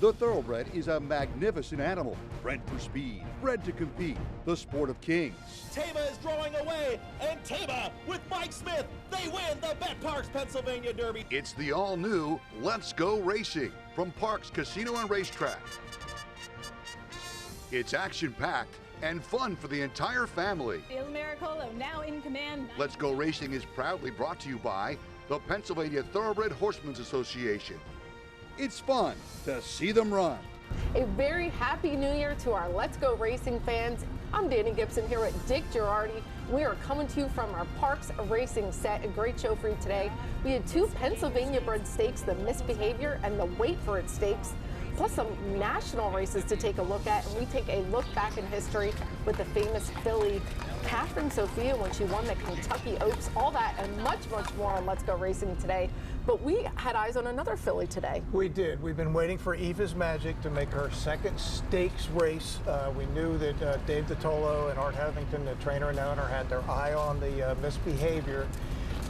The thoroughbred is a magnificent animal, bred for speed, bred to compete, the sport of kings. Tama is drawing away, and Tama with Mike Smith, they win the Bet Parks Pennsylvania Derby. It's the all-new Let's Go Racing from Parks Casino and Racetrack. It's action-packed and fun for the entire family. Il Miracolo now in command. Let's Go Racing is proudly brought to you by the Pennsylvania Thoroughbred Horsemen's Association. It's fun to see them run. A very happy new year to our Let's Go Racing fans. I'm Danny Gibson here with Dick Girardi. We are coming to you from our Parks Racing set. A great show for you today. We had two Pennsylvania bred stakes, the Misbehavior and the Wait For It stakes, plus some national races to take a look at. And we take a look back in history with the famous filly Catherine Sophia when she won the Kentucky Oaks. All that and much, much more on Let's Go Racing today. But we had eyes on another filly today. We did. We've been waiting for Eva's Magic to make her second stakes race. We knew that Dave DiTolo and Art Hetherington, the trainer and owner, had their eye on the Misbehavior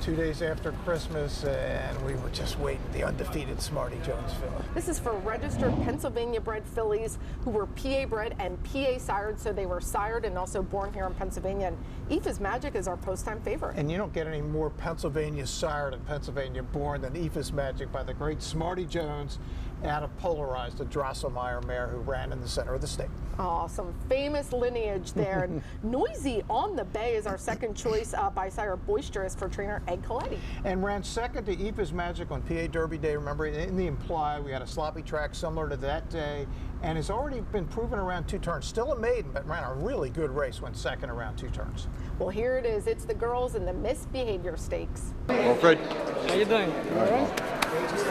2 days after Christmas, and we were just waiting. The undefeated Smarty Jones filly. This is for registered Pennsylvania bred fillies who were PA bred and PA sired, so they were sired and also born here in Pennsylvania. And Eva's Magic is our post-time favorite. And you don't get any more Pennsylvania sired and Pennsylvania born than Eva's Magic by the great Smarty Jones out of Polarized, the Drosselmeyer mare who ran in the center of the state. Oh, some famous lineage there. And Noisy on the Bay is our second choice by sire Boisterous for trainer Ed Coletti. And ran second to Eva's Magic on PA Derby Day. Remember, in the Imply, we had a sloppy track similar to that day, and has already been proven around 2 turns. Still a maiden, but ran a really good race, went second around 2 turns. Well, here it is. It's the girls in the Misbehavior Stakes. Well, Fred, How you doing? All right?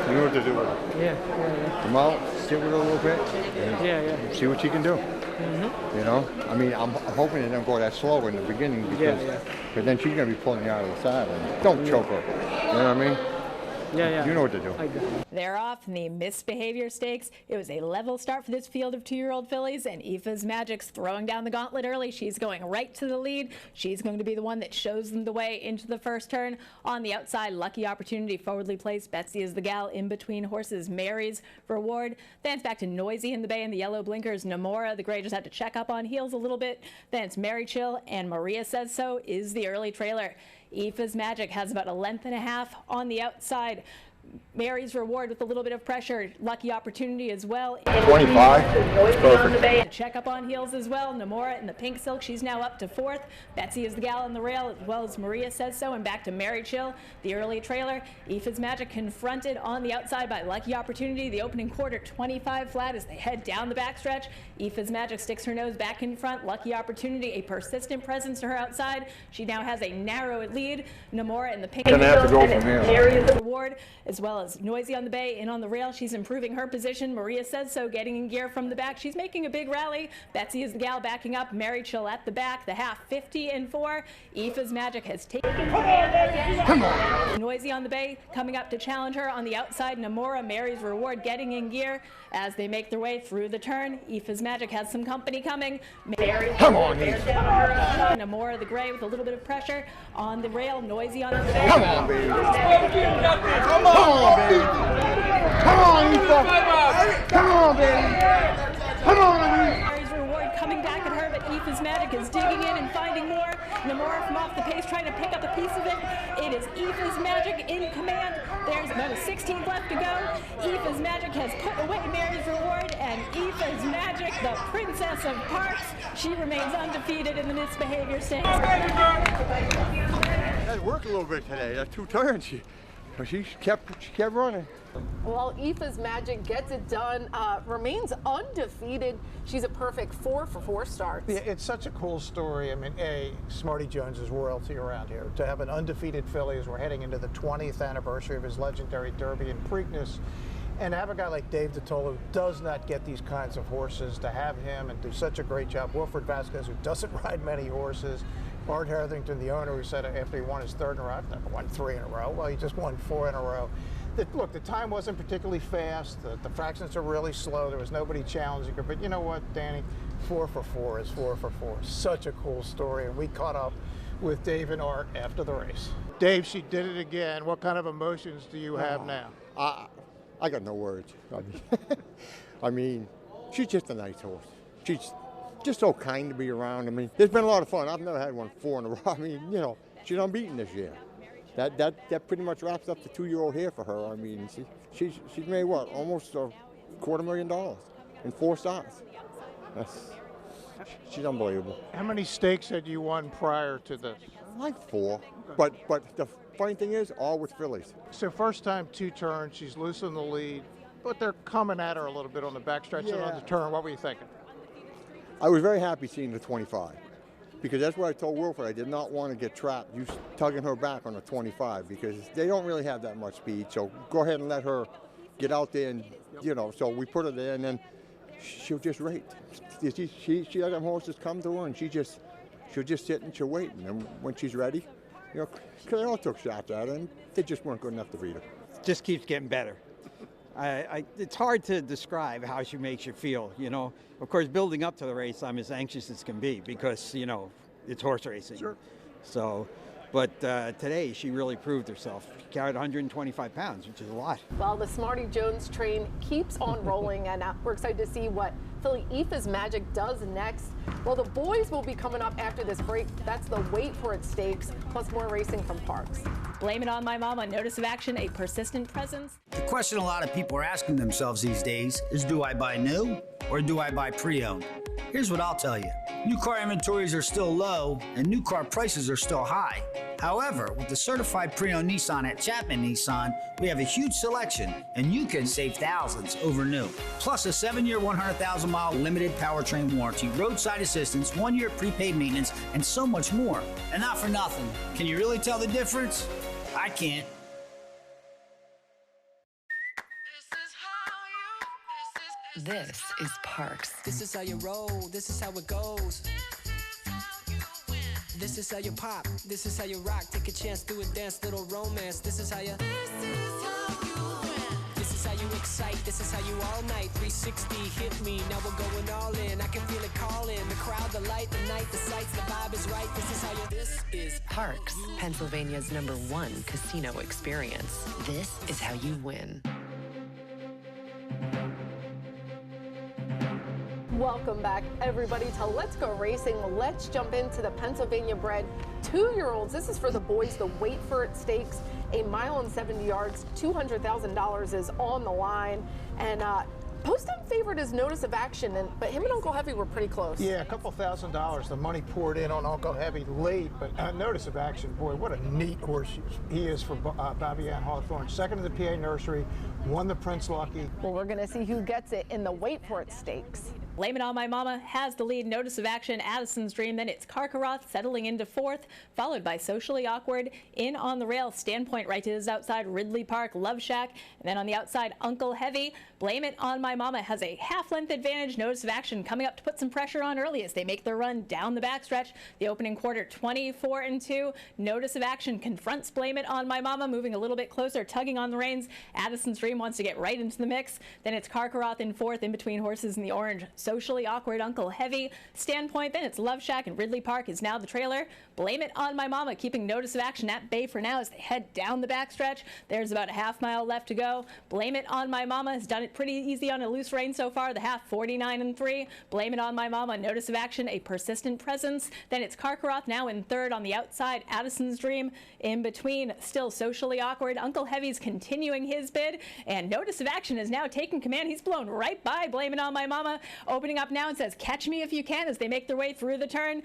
you know what to do with her. Yeah. Come out, sit with her a little bit, and Yeah. see what she can do. You know, I mean, I'm hoping it don't go that slow in the beginning because then she's gonna be pulling you out of the saddle. Don't choke her. You know what I mean? Yeah. You know what to do. They're off in the Misbehavior Stakes. It was a level start for this field of 2-year-old fillies, and Eva's Magic's throwing down the gauntlet early. She's going right to the lead. She's going to be the one that shows them the way into the first turn. On the outside, Lucky Opportunity, forwardly placed. Betsy is the gal in between horses. Mary's Reward. Then it's back to Noisy in the Bay and the yellow blinkers. Namora, the gray, just had to check up on heels a little bit. Then it's Mary Chill, and Maria Says So is the early trailer. Eva's Magic has about 1.5 lengths on the outside. Mary's Reward with a little bit of pressure. Lucky Opportunity as well. 25. Perfect. Check up on heels as well. Namora in the pink silk. She's now up to 4th. Betsy is the gal on the rail, as well as Maria Says So. And back to Mary Chill, the early trailer. Eva's Magic confronted on the outside by Lucky Opportunity. The opening quarter, 25 flat as they head down the backstretch. Eva's Magic sticks her nose back in front. Lucky Opportunity, a persistent presence to her outside. She now has a narrow lead. Namora in the pink Gonna have to go silk. from here. Mary's Reward, as well as Noisy on the Bay and on the rail. She's improving her position. Maria Says So, getting in gear from the back. She's making a big rally. Betsy is the gal backing up. Mary Chill at the back. The half 50-4. Eva's Magic has taken. Come on. Noisy on the Bay coming up to challenge her on the outside. Namora, Mary's Reward getting in gear as they make their way through the turn. Eva's Magic has some company coming. Come on, Eve. Namora the gray with a little bit of pressure on the rail. Noisy on the Bay. Come on, baby. Come on, baby. Come on, Eva. Come on, baby. Come on, Eva. Mary's Reward coming back at her, but Eva's Magic is digging in and finding more. Namora from off the pace trying to pick up a piece of it. It is Eva's Magic in command. There's about a 16th left to go. Eva's Magic has put away Mary's Reward, and Eva's Magic, the princess of parks, she remains undefeated in the Misbehavior Stakes. Had to work a little bit today. That's 2 turns. She kept running. Well, Eva's Magic gets it done, remains undefeated. She's a perfect 4 for 4 starts. Yeah, it's such a cool story. I mean, Smarty Jones is royalty around here. To have an undefeated filly as we're heading into the 20th anniversary of his legendary Derby and Preakness, and to have a guy like Dave DiTolo who does not get these kinds of horses, to have him and do such a great job. Wilfred Vasquez, who doesn't ride many horses. Art Hetherington, the owner, who said after he won his 3rd in a row, I've never won 3 in a row. Well, he just won 4 in a row. Look, the time wasn't particularly fast. The fractions are really slow. There was nobody challenging her. But you know what, Danny? 4 for 4 is 4 for 4. Such a cool story. And we caught up with Dave and Art after the race. Dave, she did it again. What kind of emotions do you have now? I got no words. I mean, she's just a nice horse. She's just so kind to be around. I mean, there's been a lot of fun. I've never had one 4 in a row. I mean, you know, she's unbeaten this year. That pretty much wraps up the 2-year-old here for her. I mean, she's made what, almost $250,000 in 4 starts. She's unbelievable. How many stakes had you won prior to this? Like 4, but the funny thing is, all with fillies. So first time 2 turns, she's loose in the lead, but they're coming at her a little bit on the backstretch and on the turn. What were you thinking? I was very happy seeing the 25, because that's what I told Wilfred. I did not want to get trapped, you tugging her back on the 25, because they don't really have that much speed. So go ahead and let her get out there, and you know. So we put her there, and then she'll just rate. She let them horses come to her, and she'll just sit and she'll wait. And when she's ready, you know, because they all took shots at her, and they just weren't good enough to beat her. Just keeps getting better. It's hard to describe how she makes you feel, you know. Of course, building up to the race, I'm as anxious as can be because, you know, it's horse racing. Sure. So, but today she really proved herself. She carried 125 pounds, which is a lot. Well, the Smarty Jones train keeps on rolling, and we're excited to see what filly Aoife's Magic does next. Well, the boys will be coming up after this break. That's the Wait For It Stakes, plus more racing from Parks. Blame It On My Mama, notice of action, a persistent presence. The question a lot of people are asking themselves these days is, do I buy new or do I buy pre-owned? Here's what I'll tell you. New car inventories are still low and new car prices are still high. However, with the certified pre-owned Nissan at Chapman Nissan, we have a huge selection and you can save thousands over new. Plus a 7-year, 100,000-mile limited powertrain warranty, roadside assistance, 1-year prepaid maintenance, and so much more. And not for nothing. Can you really tell the difference? I can't. This is Parks. This is how you roll, this is how it goes. This is how you pop, this is how you rock. Take a chance, do a dance, little romance. This is how you. This is how you excite, this is how you all night. 360 hit me, now we're going all in. I can feel it calling, the crowd, the light, the night, the sights, the vibe is right. This is how you. This is Parks, Pennsylvania's #1 casino experience. This is how you win. Welcome back, everybody, to Let's Go Racing. Let's jump into the Pennsylvania bred 2-year-olds. This is for the boys, the Wait For It Stakes. A mile and 70 yards, $200,000 is on the line. And post-up favorite is Notice of Action, but him and Uncle Heavy were pretty close. Yeah, a couple $1,000. The money poured in on Uncle Heavy late, but Notice of Action, boy, what a neat horse he is for Bobby Ann Hawthorne. Second in the PA Nursery, won the Prince Lucky. Well, we're going to see who gets it in the Wait For It Stakes. Blame It On My Mama has the lead, Notice of Action, Addison's Dream, then it's Karkaroth settling into 4th, followed by Socially Awkward, in on the rail, Standpoint right to his outside, Ridley Park, Love Shack, and then on the outside, Uncle Heavy. Blame It On My Mama has a half-length advantage, Notice of Action coming up to put some pressure on early as they make their run down the backstretch. The opening quarter, 24-2, Notice of Action confronts Blame It On My Mama, moving a little bit closer, tugging on the reins. Addison's Dream wants to get right into the mix. Then it's Karkaroth in 4th, in between horses in the orange. Socially Awkward, Uncle Heavy, Standpoint, then it's Love Shack, and Ridley Park is now the trailer. Blame It On My Mama keeping Notice of Action at bay for now as they head down the backstretch. There's about a half-mile left to go. Blame It On My Mama has done it pretty easy on a loose rein so far, the half 49-3. Blame It On My Mama, Notice of Action, a persistent presence. Then it's Karkaroth now in 3rd on the outside, Addison's Dream in between, still Socially Awkward. Uncle Heavy's continuing his bid, and Notice of Action is now taking command. He's blown right by Blame It On My Mama, opening up now and says, "Catch me if you can," as they make their way through the turn.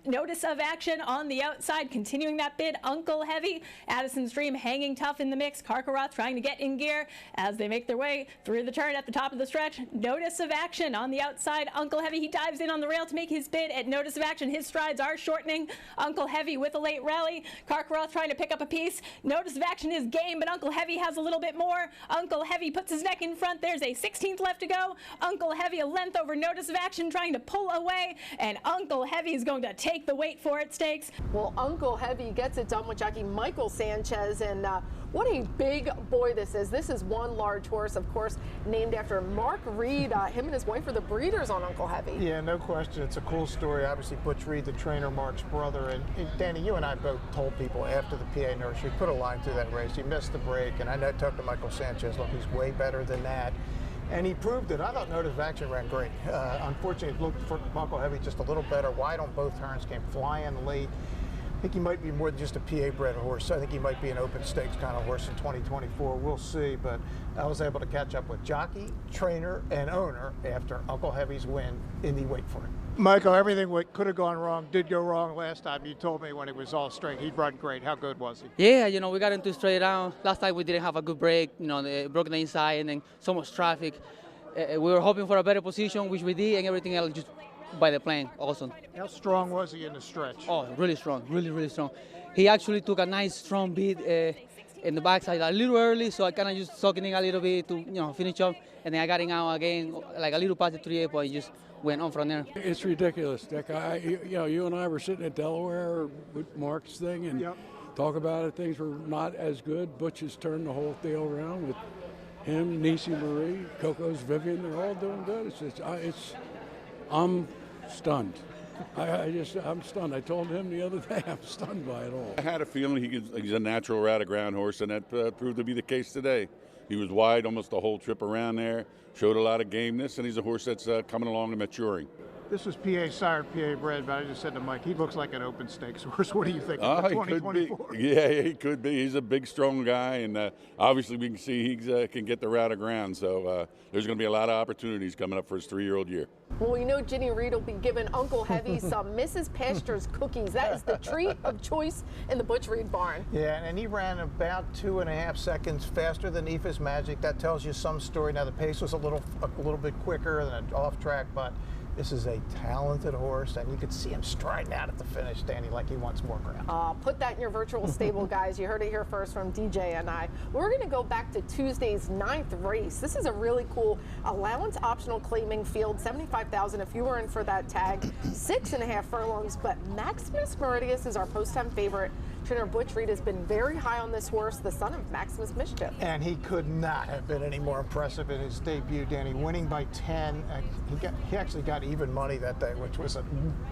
Notice of Action on the outside, continuing that bid. Uncle Heavy, Addison's Dream hanging tough in the mix. Karkaroth trying to get in gear as they make their way through the turn at the top of the stretch. Notice of Action on the outside. Uncle Heavy, he dives in on the rail to make his bid at Notice of Action. His strides are shortening. Uncle Heavy with a late rally. Karkaroth trying to pick up a piece. Notice of Action is game, but Uncle Heavy has a little bit more. Uncle Heavy puts his neck in front. There's a 16th left to go. Uncle Heavy a length over Notice of Action, trying to pull away, and Uncle Heavy is going to take take the Wait For It stakes. Well, Uncle Heavy gets it done with jockey Michael Sanchez, and what a big boy this is. This is one large horse, of course, named after Mark Reed. Him and his wife are the breeders on Uncle Heavy. Yeah, no question. It's a cool story. Obviously, Butch Reed, the trainer, Mark's brother. And Danny, you and I both told people after the PA Nursery, put a line through that race. He missed the break, and I know talked to Michael Sanchez. Look, he's way better than that. And he proved it. I thought Notice Action ran great. Unfortunately, it looked for Uncle Heavy just a little better. Wide on both turns, came flying late. I think he might be more than just a PA bred horse. I think he might be an open stakes kind of horse in 2024. We'll see. But I was able to catch up with jockey, trainer, and owner after Uncle Heavy's win in the Wait For It. Michael, everything could have gone wrong did go wrong last time. You told me when it was all straight. He'd run great. How good was he? Yeah, we got into straight down. Last time we didn't have a good break. They broke the inside and then so much traffic. We were hoping for a better position, which we did, and everything else just by the plane. Awesome. How strong was he in the stretch? Oh, really strong. Really, really strong. He actually took a nice strong beat in the backside a little early, so I kind of just soaking in a little bit to finish up, and then I got him out again, like a little past the 3-8 point, just went on from there. It's ridiculous, Dick. You and I were sitting at Delaware with Mark's thing and talk about it. Things were not as good. Butch has turned the whole deal around with him, Nisi Marie, Coco's Vivian. They're all doing good. I'm stunned. I'm stunned. I told him the other day I'm stunned by it all. I had a feeling he's a natural rat of ground horse, and that proved to be the case today. He was wide almost the whole trip around there, showed a lot of gameness, and he's a horse that's coming along and maturing. This was PA sired, PA bred, but I just said to Mike, he looks like an open stakes horse. What do you think? He could be. Yeah, he could be. He's a big, strong guy, and obviously we can see he can get the route of ground. So there's going to be a lot of opportunities coming up for his 3-year-old year. Well, we know Ginny Reed will be giving Uncle Heavy some Mrs. Pasture's cookies. That is the treat of choice in the Butch Reed barn. Yeah, and he ran about 2.5 seconds faster than Aoife's Magic. That tells you some story. Now the pace was a little bit quicker than an off track, but this is a talented horse, and you could see him striding out at the finish, Danny, like he wants more ground. Put that in your virtual stable, guys. You heard it here first from DJ and I. We're going to go back to Tuesday's 9th race. This is a really cool allowance optional claiming field, $75,000 if you were in for that tag, 6.5 furlongs. But Maximus Meridius is our post-time favorite. Trainer Butch Reed has been very high on this horse, the son of Maximus Mischief. And he could not have been any more impressive in his debut, Danny. Winning by 10. He actually got even money that day, which was a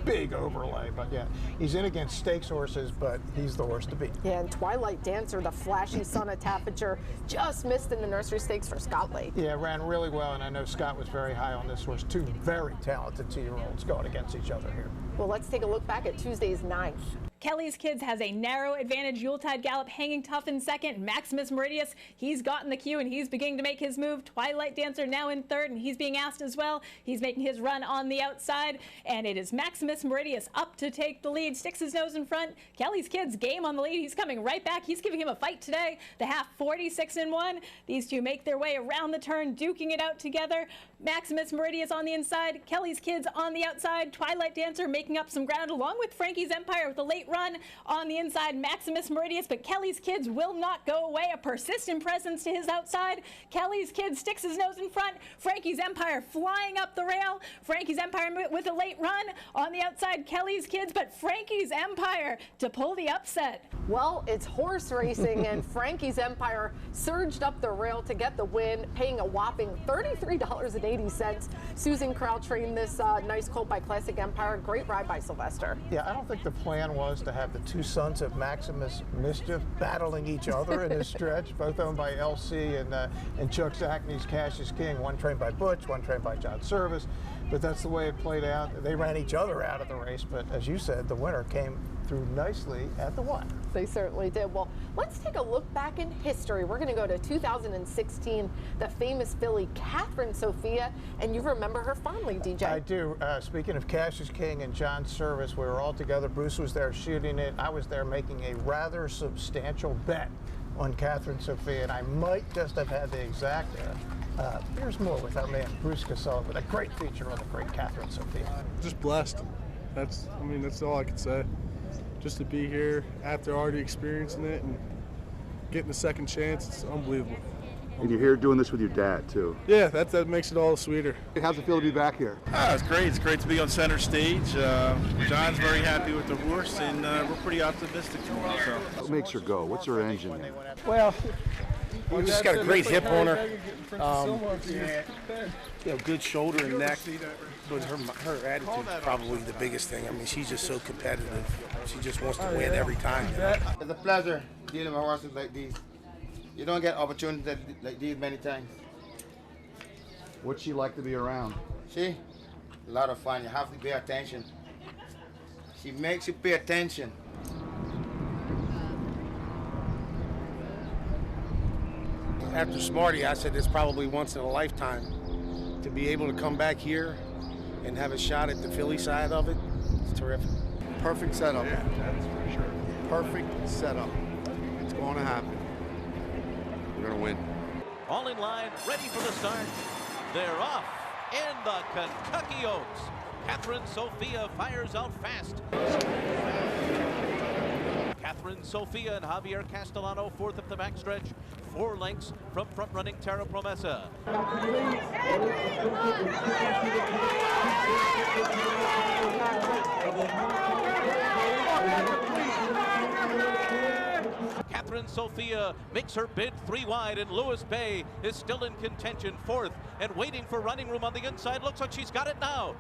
big overlay. But yeah, he's in against stakes horses, but he's the horse to beat. Yeah, and Twilight Dancer, the flashy son of Taffeture, just missed in the nursery stakes for Scott Lake. Yeah, ran really well, and I know Scott was very high on this horse. Two very talented 2-year-olds going against each other here. Well, let's take a look back at Tuesday's 9th. Kelly's Kids has a narrow advantage. Yuletide Gallop hanging tough in second. Maximus Meridius, he's gotten the cue and he's beginning to make his move. Twilight Dancer now in third, and he's being asked as well. He's making his run on the outside, and it is Maximus Meridius up to take the lead. Sticks his nose in front. Kelly's Kids game on the lead. He's coming right back. He's giving him a fight today. The half 46-1. These two make their way around the turn, duking it out together. Maximus Meridius on the inside. Kelly's Kids on the outside. Twilight Dancer making up some ground along with Frankie's Empire with a late run on the inside. Maximus Meridius, but Kelly's Kids will not go away. A persistent presence to his outside. Kelly's Kids sticks his nose in front. Frankie's Empire flying up the rail. Frankie's Empire with a late run on the outside. Kelly's Kids, but Frankie's Empire to pull the upset. Well, it's horse racing, and Frankie's Empire surged up the rail to get the win, paying a whopping $33.80. Susan Crowell trained this nice colt by Classic Empire. Great ride by Sylvester. Yeah, I don't think the plan was to have the two sons of Maximus Mischief battling each other in this stretch, both owned by LC and Chuck Zackney's Cash is King. One trained by Butch, one trained by John Service. But that's the way it played out. They ran each other out of the race, but as you said, the winner came through nicely at the one. They certainly did. Well, let's take a look back in history. We're going to go to 2016, the famous filly Catherine Sophia, and you remember her fondly, DJ. I do. Speaking of Cash is King and John Service, we were all together. Bruce was there shooting it. I was there making a rather substantial bet on Catherine Sophia, and I might just have had the exact here's more with our man Bruce Casella with a great feature on the great Catherine Sophia. Just blessed. That's all I can say. Just to be here after already experiencing it and getting a second chance, it's unbelievable. And you're here doing this with your dad, too. Yeah, that makes it all sweeter. How's it feel to be back here? It's great. It's great to be on center stage. John's very happy with the horse, and we're pretty optimistic tomorrow. So. What makes her go? What's her engine? Well, we just got a great hip on her. Good shoulder and neck. But her attitude is probably the biggest thing. I mean, she's just so competitive. She just wants to win every time. It's a pleasure dealing with horses like these. You don't get opportunities like these many times. What's she like to be around? See? A lot of fun. You have to pay attention. She makes you pay attention. After Smarty, I said it's probably once in a lifetime to be able to come back here and have a shot at the Philly side of it. It's terrific. Perfect setup. Yeah, that's for sure. Perfect setup. It's going to happen. We're going to win. All in line, ready for the start. They're off in the Kentucky Oaks. Catherine Sophia fires out fast. Catherine Sophia and Javier Castellano, fourth of the backstretch. 4 lengths from front-running Terra Promesa. Catherine Sophia makes her bid 3 wide, and Lewis Bay is still in contention, 4th, and waiting for running room on the inside. Looks like she's got it now.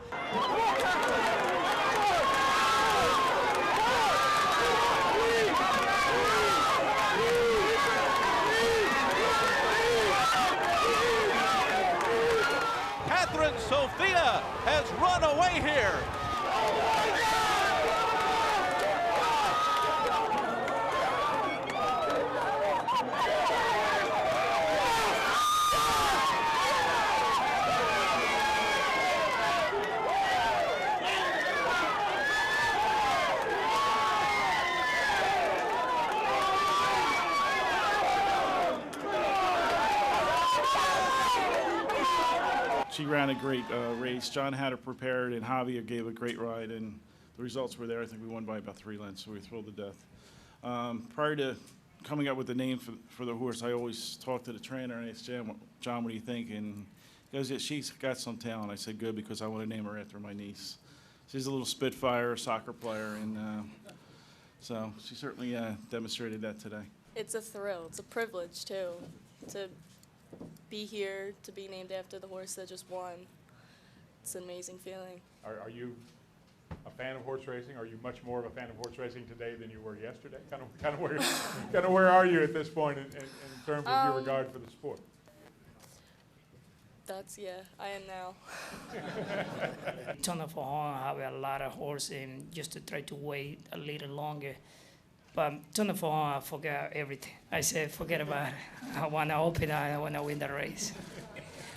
Catherine Sophia has run away here. She ran a great race. John had her prepared, and Javier gave a great ride, and the results were there. I think we won by about 3 lengths, so we were thrilled to death. Prior to coming up with the name for the horse, I always talked to the trainer and asked John, what do you think? And he goes, yeah, she's got some talent. I said, good, because I want to name her after my niece. She's a little spitfire, a soccer player, and so she certainly demonstrated that today. It's a thrill. It's a privilege, too, to be here, to be named after the horse that just won. It's an amazing feeling. Are you a fan of horse racing? Are you much more of a fan of horse racing today than you were yesterday? Kind of where are you at this point in terms of your regard for the sport? I am now. Ton of fun. I have a lot of horse and just to try to wait a little longer. But ton of fun, I forgot everything. I said, forget about it. I want to open it. I want to win the race.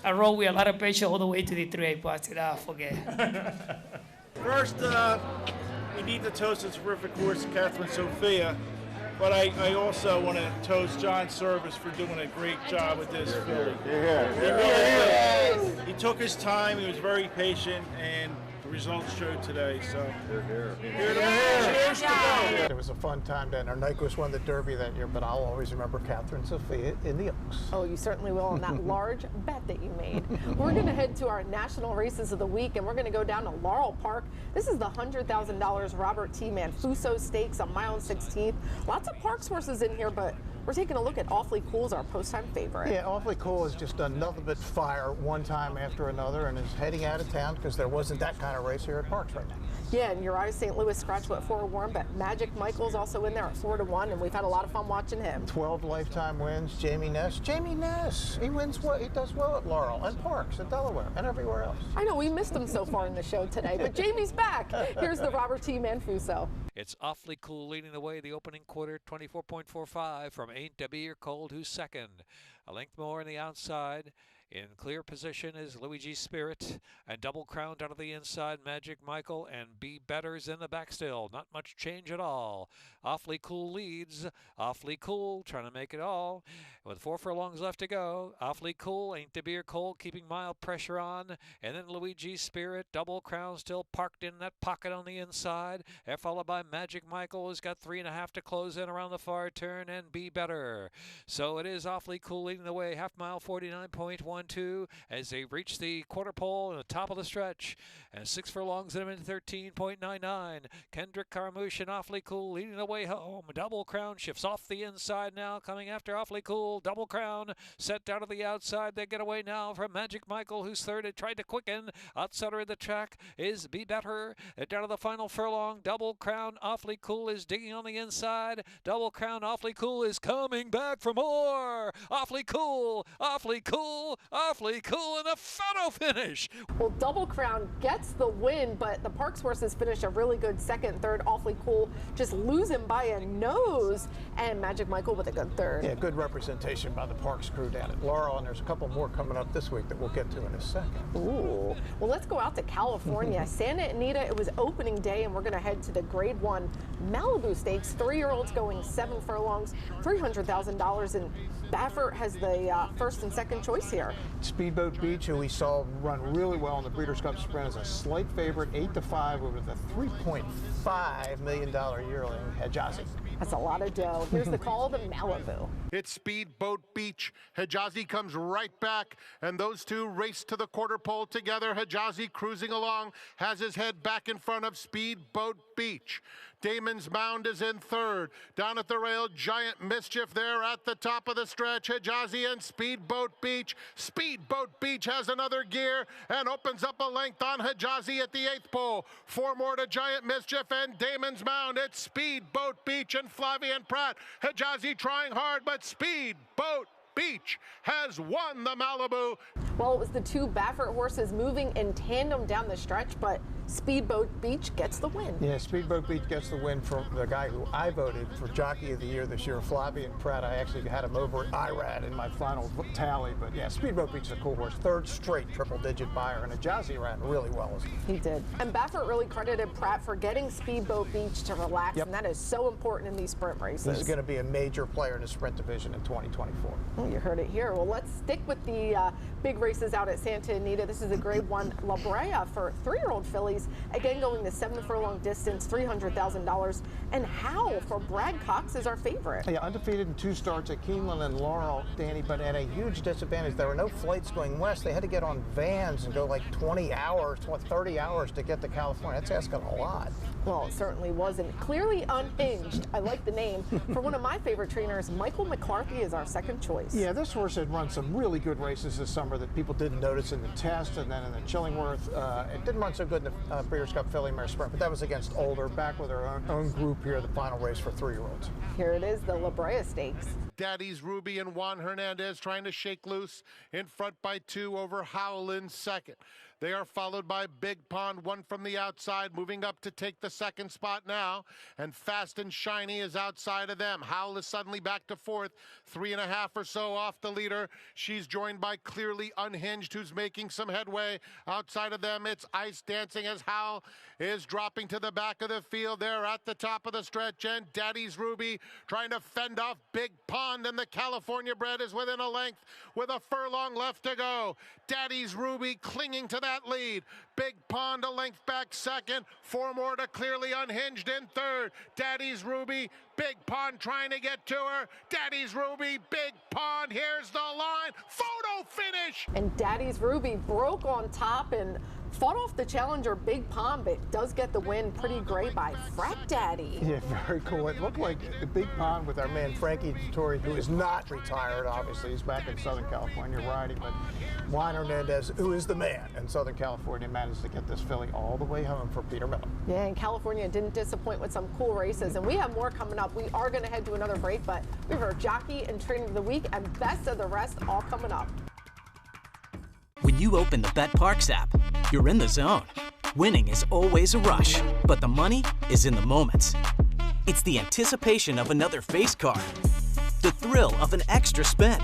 I rode with a lot of pressure all the way to the 3-8 passed it out. Forget. First, we need to toast a terrific horse, Catherine Sophia. But I also want to toast John Service for doing a great job with this filly. He took his time. He was very patient, and the results showed today. So cheers to go. It was a fun time down there. Nyquist won the Derby that year, but I'll always remember Catherine Sophia in the Oaks. Oh, you certainly will on that large bet that you made. We're going to head to our national races of the week, and we're going to go down to Laurel Park. This is the $100,000 Robert T. Manfuso Stakes on Mile 16th. Lots of Parks horses in here, but we're taking a look at Awfully Cool's our post-time favorite. Yeah, Awfully Cool has just done nothing but fire one time after another and is heading out of town because there wasn't that kind of race here at Parks right now. Yeah, and Uriah St. Louis scratched at 4-1, but Magic Michael's also in there at 4-1, and we've had a lot of fun watching him. 12 lifetime wins. Jamie Ness. Jamie Ness. He wins well. He does well at Laurel and Parks and Delaware and everywhere else. I know we missed him so far in the show today, but Jamie's back. Here's the Robert T. Manfuso. It's Awfully Cool leading the way the opening quarter, 24.45 from Ain't Debbie or Cold, who's second. A length more on the outside In clear position is Luigi Spirit, and Double Crown down to the inside, Magic Michael, and Be Better's in the back still. Not much change at all. Awfully Cool leads. Awfully Cool trying to make it all. With 4 furlongs left to go, Awfully Cool, Ain't the Beer Cold, keeping mild pressure on. And then Luigi Spirit, Double Crown still parked in that pocket on the inside. And followed by Magic Michael, who's got 3.5 to close in around the far turn, and Be Better. So it is Awfully Cool leading the way, half mile 49.12 as they reach the quarter pole in the top of the stretch. And 6 furlongs in a minute 13.99. Kendrick Carmouche and Awfully Cool leading the way home. Double Crown shifts off the inside now, coming after Awfully Cool. Double Crown set down to the outside. They get away now from Magic Michael, who's third. It tried to quicken. Outsider of the track is Be Better. Down to the final furlong. Double Crown, Awfully Cool is digging on the inside. Double Crown, Awfully Cool is coming back for more. Awfully Cool, Awfully Cool, Awfully Cool, and a photo finish. Well, Double Crown gets the win, but the Parks horses finish a really good second, third. Awfully Cool just losing by a nose, and Magic Michael with a good third. Yeah, good representation by the Parks crew down at Laurel, and there's a couple more coming up this week that we'll get to in a second. Ooh. Well, let's go out to California. Santa Anita, it was opening day, and we're going to head to the Grade 1 Malibu Stakes. 3-year-olds going 7 furlongs, $300,000, and Baffert has the first and second choice here. Speedboat Beach, who we saw run really well in the Breeders' Cup Sprint, is a slight favorite, 8-5 over the $3.5 million yearling Hijazi. That's a lot of dough. Here's the call to Malibu. It's Speedboat Beach. Hijazi comes right back, and those two race to the quarter pole together. Hijazi cruising along, has his head back in front of Speedboat Beach. Damon's Mound is in third. Down at the rail, Giant Mischief there at the top of the stretch. Hijazi and Speedboat Beach. Speedboat Beach has another gear and opens up a length on Hijazi at the 8th pole. 4 more to Giant Mischief and Damon's Mound. It's Speedboat Beach and Flavian Pratt. Hijazi trying hard, but Speedboat Beach has won the Malibu. Well, it was the 2 Baffert horses moving in tandem down the stretch, but Speedboat Beach gets the win. Yeah, Speedboat Beach gets the win from the guy who I voted for Jockey of the Year this year, Flavian Pratt. I actually had him over at IRAD in my final tally, but yeah, Speedboat Beach is a cool horse. 3rd straight triple-digit buyer, and Hijazi ran really well. He did. And Baffert really credited Pratt for getting Speedboat Beach to relax, and that is so important in these sprint races. This is going to be a major player in the sprint division in 2024. Well, you heard it here. Well, let's stick with the big races out at Santa Anita. This is the Grade 1 La Brea for 3-year-old fillies. Again, going the 7 furlong distance, $300,000. And Howl for Brad Cox is our favorite. Yeah, undefeated in 2 starts at Keeneland and Laurel, Danny, but at a huge disadvantage. There were no flights going west. They had to get on vans and go like 20 hours, 30 hours to get to California. That's asking a lot. Well, it certainly wasn't. Clearly Unhinged, I like the name, for one of my favorite trainers. Michael McCarthy is our second choice. Yeah, this horse had run some really good races this summer that people didn't notice in the test, and then in the Chillingworth. It didn't run so good in the Breeders' Cup Filly Mare Sprint, but that was against Older, back with our own group here, the final race for 3-year-olds. Here it is, the La Brea Stakes. Daddy's Ruby and Juan Hernandez trying to shake loose in front by 2 over Howl in second. They are followed by Big Pond, 1 from the outside, moving up to take the second spot now. And Fast and Shiny is outside of them. Howl is suddenly back to 4th, 3.5 or so off the leader. She's joined by Clearly Unhinged, who's making some headway. Outside of them, it's Ice Dancing as Howl is dropping to the back of the field there at the top of the stretch. And Daddy's Ruby trying to fend off Big Pond, and the California bred is within a length with a furlong left to go. Daddy's Ruby clinging to that lead. Big Pond a length back second. 4 more to Clearly Unhinged in third. Daddy's Ruby, Big Pond trying to get to her. Daddy's Ruby, Big Pond, here's the line. Photo finish! And Daddy's Ruby broke on top and fought off the challenger Big Pond, but does get the win pretty great by Frat Daddy. Yeah, very cool. It looked like the Big Pond with our man Frankie Dettori, who is not retired, obviously. He's back in Southern California riding, but Juan Hernandez, who is the man in Southern California, managed to get this filly all the way home for Peter Miller. Yeah, and California didn't disappoint with some cool races, and we have more coming up. We are going to head to another break, but we have our Jockey and Trainer of the Week and Best of the Rest all coming up. When you open the BetParks app, you're in the zone. Winning is always a rush, but the money is in the moments. It's the anticipation of another face card, the thrill of an extra spin,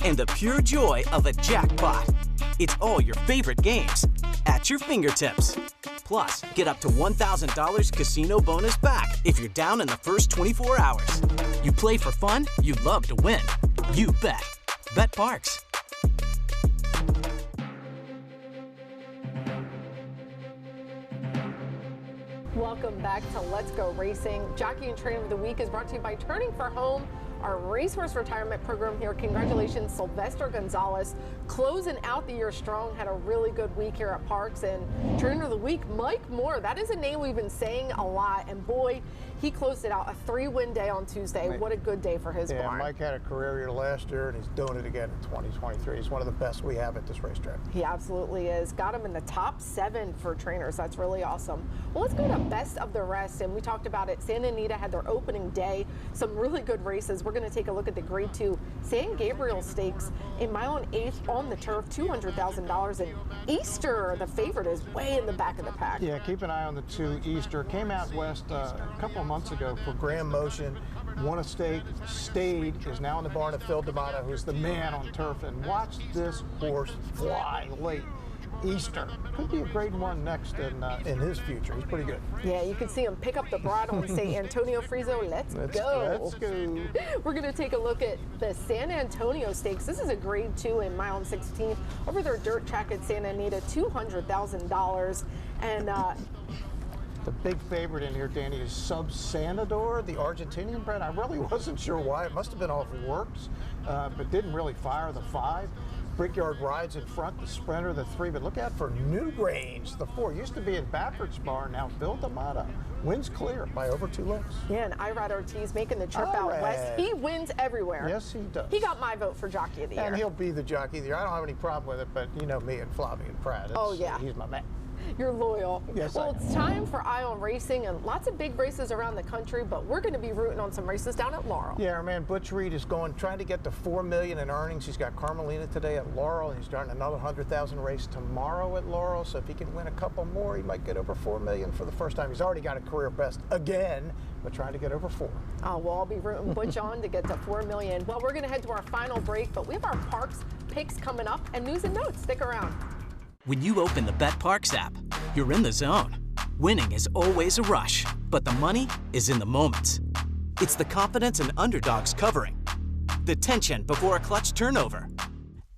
and the pure joy of a jackpot. It's all your favorite games at your fingertips. Plus, get up to $1,000 casino bonus back if you're down in the first 24 hours. You play for fun, you love to win. You bet. Bet Parks. Welcome back to Let's Go Racing. Jockey and Trainer of the Week is brought to you by Turning for Home, our racehorse retirement program here. Congratulations, Sylvester Gonzalez, closing out the year strong. Had a really good week here at Parks. And Trainer of the Week, Mike Moore. That is a name we've been saying a lot. And boy, he closed it out. A 3-win day on Tuesday. What a good day for his barn. Mike had a career year last year, and he's doing it again in 2023. He's one of the best we have at this racetrack. He absolutely is. Got him in the top 7 for trainers. That's really awesome. Well, let's go to best of the rest. And we talked about it. Santa Anita had their opening day. Some really good races. We're going to take a look at the Grade 2 San Gabriel Stakes. A mile and 1/8 on the turf, $200,000. And Easter, the favorite, is way in the back of the pack. Yeah, keep an eye on the 2 Easter. Came out west a couple of months ago for Grand Motion. Won a stake, stayed, is now in the barn of Phil D'Amato, who's the man on turf. And watch this horse fly late. Easter could be a Grade 1 next in his future. He's pretty good. Yeah, you can see him pick up the bridle and say, Antonio Friso, let's go. Let's go. We're going to take a look at the San Antonio Stakes. This is a Grade 2 in mile and 16 over their dirt track at Santa Anita, $200,000. And the big favorite in here, Danny, is Subsanador, the Argentinian bred. I really wasn't sure why. It must have been off Works, but didn't really fire the 5. Brickyard rides in front, the Sprinter, the 3, but look out for Newgrange, the 4. Used to be in Baffert's barn, now Phil D'Amato. Wins clear by over 2 lengths. Yeah, and Irad Ortiz making the trip out west. He wins everywhere. Yes, he does. He got my vote for Jockey of the Year. And he'll be the Jockey of the Year. I don't have any problem with it, but you know me and Flavian Pratt. Oh, yeah. He's my man. You're loyal. Yes, well, it's time for Eye on Racing and lots of big races around the country, but we're going to be rooting on some races down at Laurel. Yeah, our man Butch Reed is trying to get to $4 million in earnings. He's got Carmelina today at Laurel, and he's starting another 100,000 race tomorrow at Laurel. So if he can win a couple more, he might get over $4 million for the first time. He's already got a career best again, but trying to get over 4. Oh, well, I'll be rooting Butch on to get to $4 million. Well, we're going to head to our final break, but we have our Parks picks coming up and news and notes. Stick around. When you open the Bet Parks app, you're in the zone. Winning is always a rush, but the money is in the moments. It's the confidence and underdogs covering, the tension before a clutch turnover,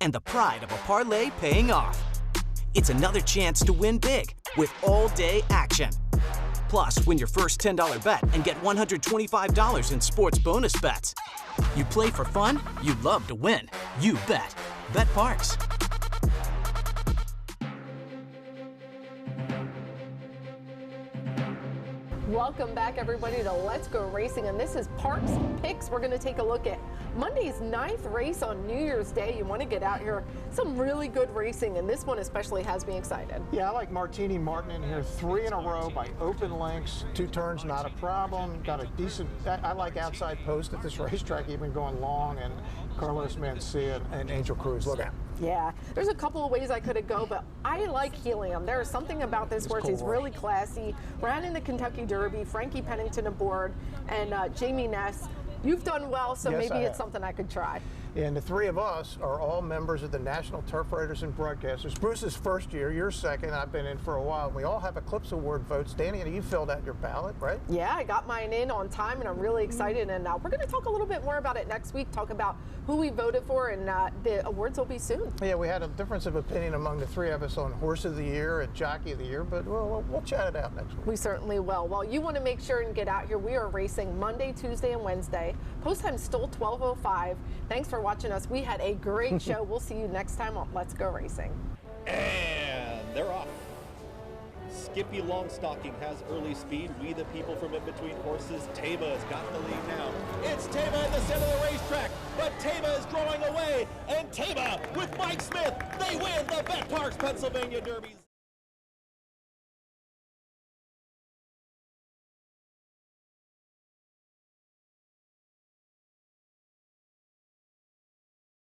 and the pride of a parlay paying off. It's another chance to win big with all-day action. Plus, win your first $10 bet and get $125 in sports bonus bets. You play for fun, you love to win. You bet. Bet Parks. Welcome back, everybody, to Let's Go Racing, and this is Parks Picks. We're going to take a look at Monday's 9th race on New Year's Day. You want to get out here. Some really good racing, and this one especially has me excited. Yeah, I like Martini Martin in here. 3 in a row by open lengths. 2 turns, not a problem. Got a decent, I like outside post at this racetrack, even going long, and Carlos Mencia and Angel Cruz. Look out. Yeah, there's a couple of ways I could have go, but I like Helium. There's something about this horse. He's really classy. Ran in the Kentucky Derby, Frankie Pennington aboard, and Jamie Ness. You've done well, so Yes, maybe it's something I could try. And the 3 of us are all members of the National Turf Raiders and Broadcasters. Bruce's first year, you're second. I've been in for a while. We all have Eclipse Award votes. Danny, you filled out your ballot, right? Yeah, I got mine in on time, and I'm really excited. And we're going to talk a little bit more about it next week, talk about who we voted for, and the awards will be soon. Yeah, we had a difference of opinion among the 3 of us on Horse of the Year and Jockey of the Year, but we'll chat it out next week. We certainly will. Well, you want to make sure and get out here. We are racing Monday, Tuesday, and Wednesday. Post time still 12:05. Thanks for watching us. We had a great show. We'll see you next time on Let's Go Racing. And they're off. Skippy Longstocking has early speed. We the people from in between horses. Taba has got the lead now. It's Taba in the center of the racetrack, but Taba is drawing away. And Taba with Mike Smith, they win the Bet Parks Pennsylvania Derby.